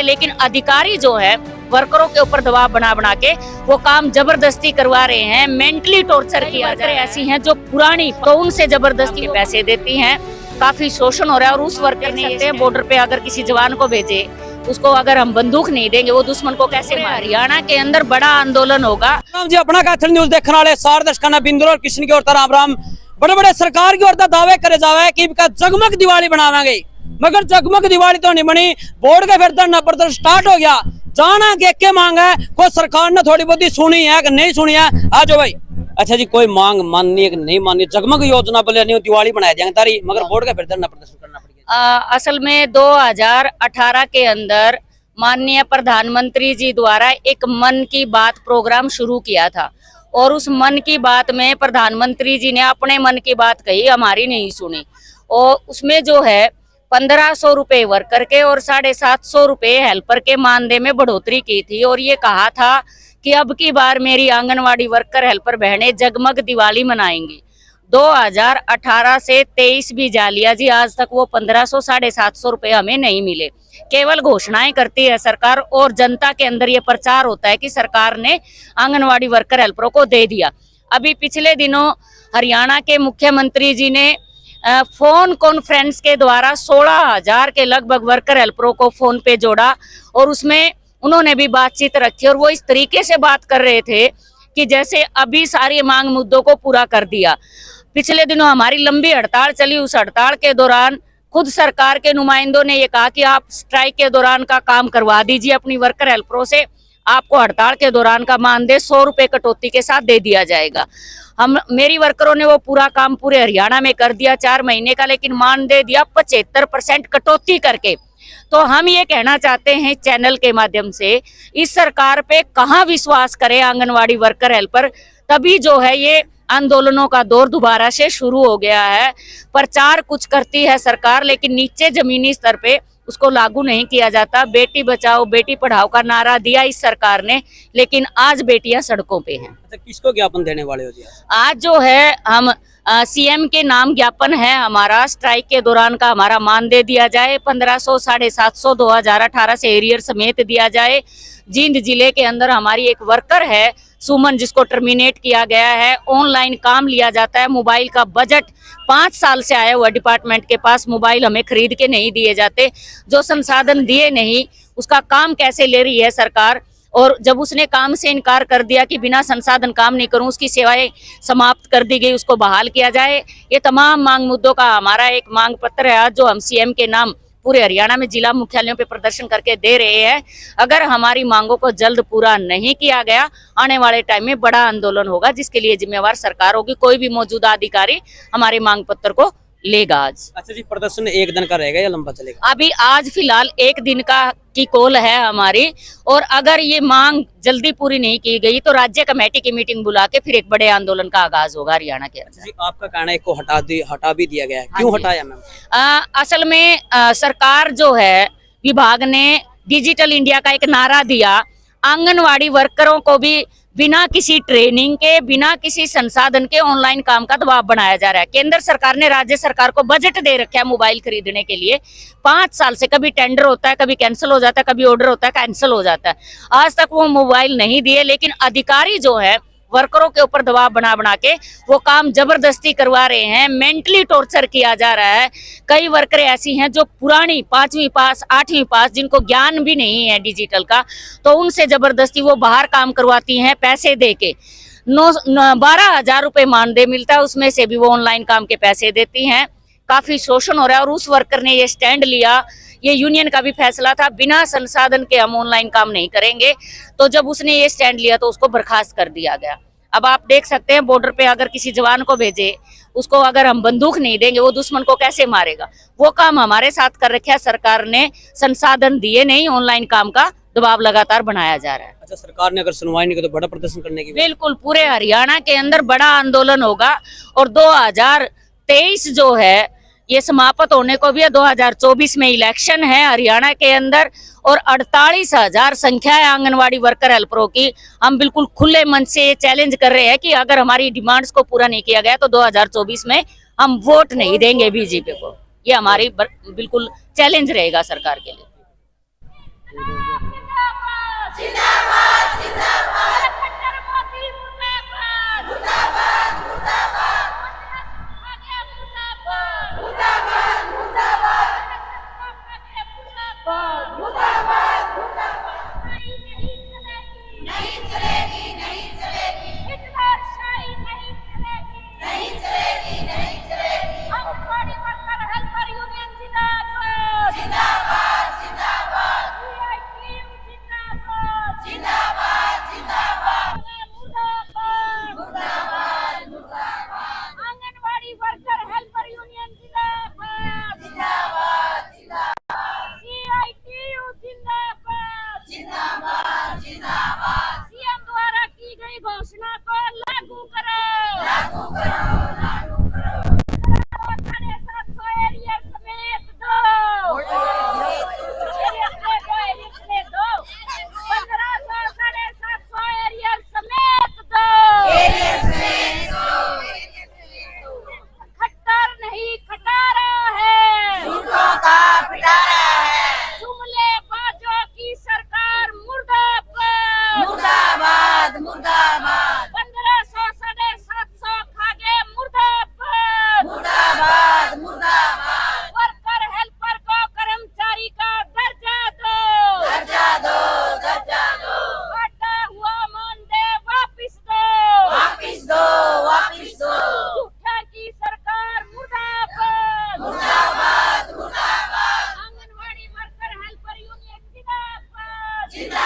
लेकिन अधिकारी जो है वर्करों के ऊपर दबाव बना बना के वो काम जबरदस्ती करवा रहे हैं, मेंटली टॉर्चर किया जा रहा है। ऐसी हैं जो पुरानी तो उनसे जबरदस्ती पैसे देती हैं, काफी शोषण हो रहा है। और उस वर्कर ने बॉर्डर पे अगर किसी जवान को भेजे, उसको अगर हम बंदूक नहीं देंगे वो दुश्मन को कैसे मारे। हरियाणा के अंदर बड़ा आंदोलन होगा। जी अपना कैथल न्यूज देखने वाले सारे दर्शकों बिंदु और कृष्ण की ओर राम राम। बड़े बड़े सरकार की ओर दावे करे जावे कि जगमग दिवाली बनावांगे, मगर जगमग दिवाली तो नहीं बनी। बोर्ड का फिर धरना प्रदर्शन स्टार्ट हो गया। जाना के मांग है, कोई सरकार ने थोड़ी बहुत सुनी है कि नहीं सुनी है? आ जाओ भाई। अच्छा जी, कोई मांग माननी है कि नहीं माननी? जगमग योजना बोले नहीं दिवाली बनाया जाएंगे तारी, मगर बोर्ड का फिर धरना प्रदर्शन करना पड़ेगा। असल में 2018 के अंदर माननीय प्रधानमंत्री जी द्वारा एक मन की बात प्रोग्राम शुरू किया था, और उस मन की बात में प्रधानमंत्री जी ने अपने मन की बात कही, हमारी नहीं सुनी। और उसमें जो है 1500 रुपए वर्कर के और 750 रुपए हेल्पर के मानदेय में बढ़ोतरी की थी, और ये कहा था कि अब की बार मेरी आंगनवाड़ी वर्कर हेल्पर बहनें जगमग दिवाली मनाएंगी। 2018 से 23 भी जा लिया जी, आज तक वो 1500 750 रुपए हमें नहीं मिले। केवल घोषणाएं करती है सरकार, और जनता के अंदर ये प्रचार होता है कि सरकार ने आंगनवाड़ी वर्कर हेल्परों को दे दिया। अभी पिछले दिनों हरियाणा के मुख्यमंत्री जी ने फोन कॉन्फ्रेंस के द्वारा 16,000 के लगभग वर्कर हेल्परों को फोन पे जोड़ा, और उसमें उन्होंने भी बातचीत रखी। और वो इस तरीके से बात कर रहे थे कि जैसे अभी सारी मांग मुद्दों को पूरा कर दिया। पिछले दिनों हमारी लंबी हड़ताल चली, उस हड़ताल के दौरान खुद सरकार के नुमाइंदों ने ये कहा कि आप स्ट्राइक के दौरान का काम करवा दीजिए अपनी वर्कर हेल्परों से, आपको हड़ताल के दौरान का मानदेय 100 रुपए कटौती के साथ दे दिया जाएगा। मेरी वर्करों ने वो पूरा काम पूरे हरियाणा में कर दिया 4 महीने का, लेकिन मानदेय दिया 75% कटौती करके। तो हम ये कहना चाहते हैं चैनल के माध्यम से, इस सरकार पे कहाँ विश्वास करें आंगनवाड़ी वर्कर हेल्पर। तभी जो है ये आंदोलनों का दौर दोबारा से शुरू हो गया है। प्रचार कुछ करती है सरकार, लेकिन नीचे जमीनी स्तर पे उसको लागू नहीं किया जाता। बेटी बचाओ बेटी पढ़ाओ का नारा दिया इस सरकार ने, लेकिन आज बेटियां सड़कों पे हैं। अच्छा, किसको ज्ञापन देने वाले हो जी? आज जो है हम सीएम के नाम ज्ञापन है हमारा, स्ट्राइक के दौरान का हमारा मानदेय दिया जाए 1500 750 2018 से एरियर समेत दिया जाए। जींद जिले के अंदर हमारी एक वर्कर है सुमन, जिसको टर्मिनेट किया गया है। ऑनलाइन काम लिया जाता है, मोबाइल का बजट 5 साल से आया हुआ डिपार्टमेंट के पास, मोबाइल हमें खरीद के नहीं दिए जाते। जो संसाधन दिए नहीं उसका काम कैसे ले रही है सरकार। और जब उसने काम से इनकार कर दिया कि बिना संसाधन काम नहीं करूं, उसकी सेवाएं समाप्त कर दी गई, उसको बहाल किया जाए। ये तमाम मांग मुद्दों का हमारा एक मांग पत्र है आज, जो हम सीएम के नाम पूरे हरियाणा में जिला मुख्यालयों पे प्रदर्शन करके दे रहे हैं। अगर हमारी मांगों को जल्द पूरा नहीं किया गया, आने वाले टाइम में बड़ा आंदोलन होगा, जिसके लिए जिम्मेवार सरकार होगी। कोई भी मौजूदा अधिकारी हमारे मांग पत्र को लेगा आज। अच्छा जी, प्रदर्शन 1 दिन का रहेगा या लंबा चलेगा? अभी आज फिलहाल 1 दिन का की कॉल है हमारी, और अगर ये मांग जल्दी पूरी नहीं की गई तो राज्य कमेटी की मीटिंग बुला के फिर एक बड़े आंदोलन का आगाज होगा हरियाणा के अंदर। आपका कहना है को हटा भी दिया गया है, क्यों हटाया मैम? असल में सरकार जो है, विभाग ने डिजिटल इंडिया का एक नारा दिया, आंगनवाड़ी वर्करों को भी बिना किसी ट्रेनिंग के, बिना किसी संसाधन के ऑनलाइन काम का दबाव बनाया जा रहा है। केंद्र सरकार ने राज्य सरकार को बजट दे रखा है मोबाइल खरीदने के लिए 5 साल से। कभी टेंडर होता है, कभी कैंसिल हो जाता है, कभी ऑर्डर होता है कैंसिल हो जाता है। आज तक वो मोबाइल नहीं दिए, लेकिन अधिकारी जो है वर्करों के ऊपर दबाव बना बना के वो काम जबरदस्ती करवा रहे हैं, मेंटली टॉर्चर किया जा रहा है। कई वर्कर ऐसी हैं जो पुरानी 5वीं पास 8वीं पास, जिनको ज्ञान भी नहीं है डिजिटल का, तो उनसे जबरदस्ती वो बाहर काम करवाती हैं पैसे दे के। 12,000 रुपए मानदेय मिलता है, उसमें से भी वो ऑनलाइन काम के पैसे देती हैं। काफी शोषण हो रहा है, और उस वर्कर ने ये स्टैंड लिया, ये यूनियन का भी फैसला था, बिना संसाधन के हम ऑनलाइन काम नहीं करेंगे। तो जब उसने ये स्टैंड लिया तो उसको बर्खास्त कर दिया गया। अब आप देख सकते हैं बॉर्डर पे अगर किसी जवान को भेजे, उसको अगर हम बंदूक नहीं देंगे वो दुश्मन को कैसे मारेगा। वो काम हमारे साथ कर रखा है सरकार ने, संसाधन दिए नहीं, ऑनलाइन काम का दबाव लगातार बनाया जा रहा है। अच्छा, सरकार ने अगर सुनवाई नहीं की तो बड़ा प्रदर्शन करने की? बिल्कुल, पूरे हरियाणा के अंदर बड़ा आंदोलन होगा। और 2023 जो है ये समाप्त होने को भी है। 2024 में इलेक्शन है हरियाणा के अंदर, और 48,000 संख्या है आंगनवाड़ी वर्कर हेल्परों की। हम बिल्कुल खुले मन से ये चैलेंज कर रहे हैं कि अगर हमारी डिमांड्स को पूरा नहीं किया गया तो 2024 में हम वोट नहीं देंगे बीजेपी को। ये हमारी बिल्कुल चैलेंज रहेगा सरकार के लिए। जिंदाबाद